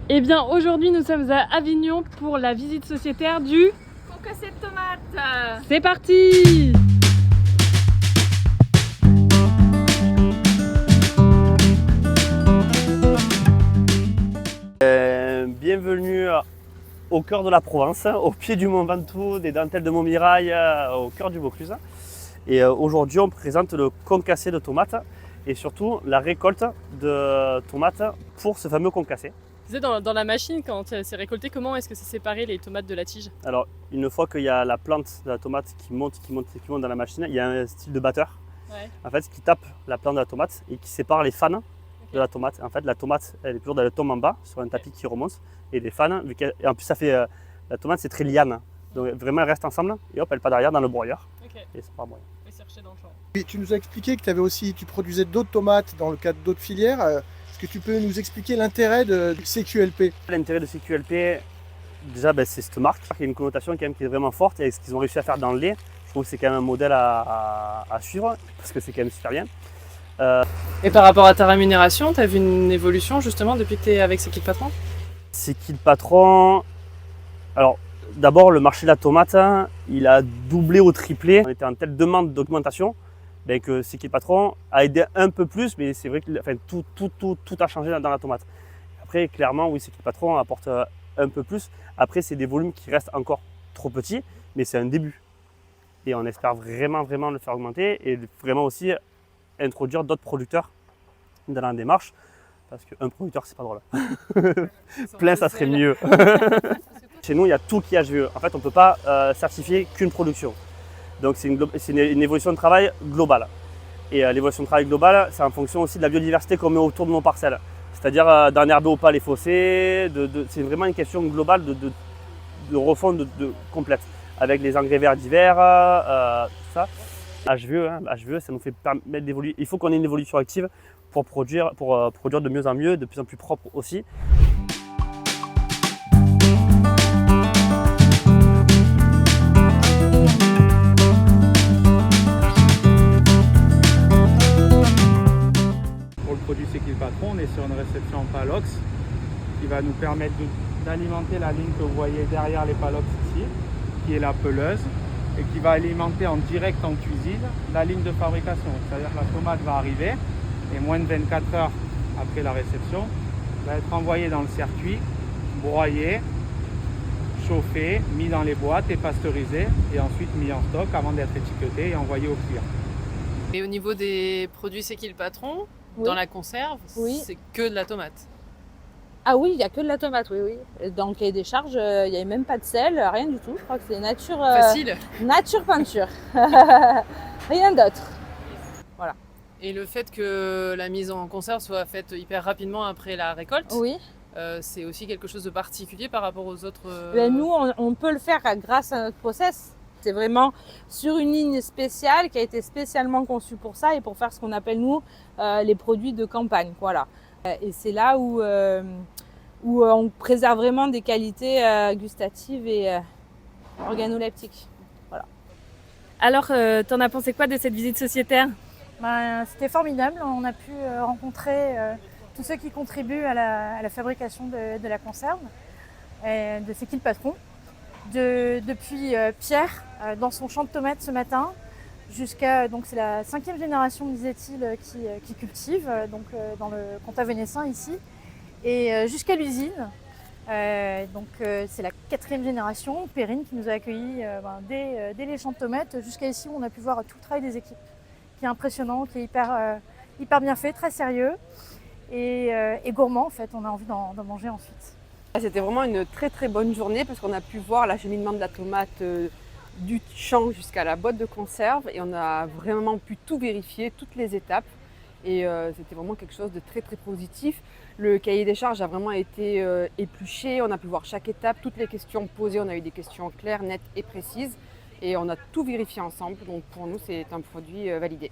Eh bien aujourd'hui nous sommes à Avignon pour la visite sociétaire du Concassé de tomates. C'est parti! Bienvenue au cœur de la Provence, au pied du Mont Ventoux, des dentelles de Montmirail, au cœur du Vaucluse. Et aujourd'hui on présente le concassé de tomates et surtout la récolte de tomates pour ce fameux concassé. Tu sais, dans la machine, quand c'est récolté, comment est-ce que c'est séparé les tomates de la tige? Alors une fois qu'il y a la plante de la tomate qui monte dans la machine, il y a un style de batteur en fait, qui tape la plante de la tomate et qui sépare les fans de la tomate. En fait, la tomate, elle est toujours dans le tombe en bas sur un tapis qui remonte et les fans, et en plus ça fait la tomate c'est très liane, donc vraiment elles restent ensemble et hop, elle part derrière dans le broyeur et ça part broyer. Et c'est rejeté dans le champ. Et tu nous as expliqué que tu produisais d'autres tomates dans le cadre d'autres filières. Est-ce que tu peux nous expliquer l'intérêt de CQLP? L'intérêt de CQLP, déjà c'est cette marque qui a une connotation quand même qui est vraiment forte et ce qu'ils ont réussi à faire dans le lait, je trouve que c'est quand même un modèle à suivre parce que c'est quand même super bien. Et par rapport à ta rémunération, tu as vu une évolution justement depuis que tu es avec C'est qui le patron? C'est qui le patron? Alors d'abord le marché de la tomate, il a doublé ou triplé. On était en telle demande d'augmentation que C'est qui le patron a aidé un peu plus, mais c'est vrai que tout a changé dans la tomate. Après clairement oui, C'est qui le patron apporte un peu plus. Après c'est des volumes qui restent encore trop petits, mais c'est un début. Et on espère vraiment le faire augmenter et vraiment aussi introduire d'autres producteurs dans la démarche. Parce qu'un producteur, c'est pas drôle. Plein, ça serait mieux. Chez nous, il y a tout qui est HVE. En fait, on ne peut pas certifier qu'une production. Donc, c'est une évolution de travail globale. Et l'évolution de travail globale, c'est en fonction aussi de la biodiversité qu'on met autour de nos parcelles. C'est-à-dire d'enherber ou pas les fossés. C'est vraiment une question globale de refonte complète. Avec les engrais verts d'hiver, tout ça. HVE, ça nous fait permettre d'évoluer. Il faut qu'on ait une évolution active pour produire de mieux en mieux, de plus en plus propre aussi. Pour le produit C'est qui le patron, on est sur une réception en Palox qui va nous permettre d'alimenter la ligne que vous voyez derrière les Palox ici, qui est la peleuse, et qui va alimenter en direct en cuisine la ligne de fabrication. C'est-à-dire que la tomate va arriver et moins de 24 heures après la réception, va être envoyée dans le circuit, broyée, chauffée, mis dans les boîtes et pasteurisée et ensuite mis en stock avant d'être étiquetée et envoyée aux clients. Et au niveau des produits C'est qui le patron, Oui. dans la conserve, Oui. c'est que de la tomate. Ah oui, il n'y a que de la tomate, oui. Dans le cahier des charges, il n'y avait même pas de sel, rien du tout. Je crois que c'est nature, Facile. nature peinture. Rien d'autre. Et le fait que la mise en conserve soit faite hyper rapidement après la récolte, Oui. c'est aussi quelque chose de particulier par rapport aux autres. Nous, on peut le faire grâce à notre process. C'est vraiment sur une ligne spéciale qui a été spécialement conçue pour ça et pour faire ce qu'on appelle nous les produits de campagne. Voilà. Et c'est là où on préserve vraiment des qualités gustatives et organoleptiques. Voilà. Alors, t'en as pensé quoi de cette visite sociétaire? C'était formidable, on a pu rencontrer tous ceux qui contribuent à la fabrication de la conserve, de C'est qui le patron. Depuis Pierre, dans son champ de tomates ce matin, jusqu'à, donc c'est la 5e génération, disait-il, qui cultive, dans le comtat vénessin ici, et jusqu'à l'usine. C'est la 4e génération, Perrine, qui nous a accueillis dès les champs de tomates jusqu'à ici où on a pu voir tout le travail des équipes, qui est impressionnant, qui est hyper bien fait, très sérieux et gourmand en fait. On a envie d'en manger ensuite. C'était vraiment une très bonne journée parce qu'on a pu voir l'acheminement de la tomate du champ jusqu'à la boîte de conserve et on a vraiment pu tout vérifier, toutes les étapes et c'était vraiment quelque chose de très positif. Le cahier des charges a vraiment été épluché, on a pu voir chaque étape, toutes les questions posées, on a eu des questions claires, nettes et précises et on a tout vérifié ensemble, donc pour nous c'est un produit validé.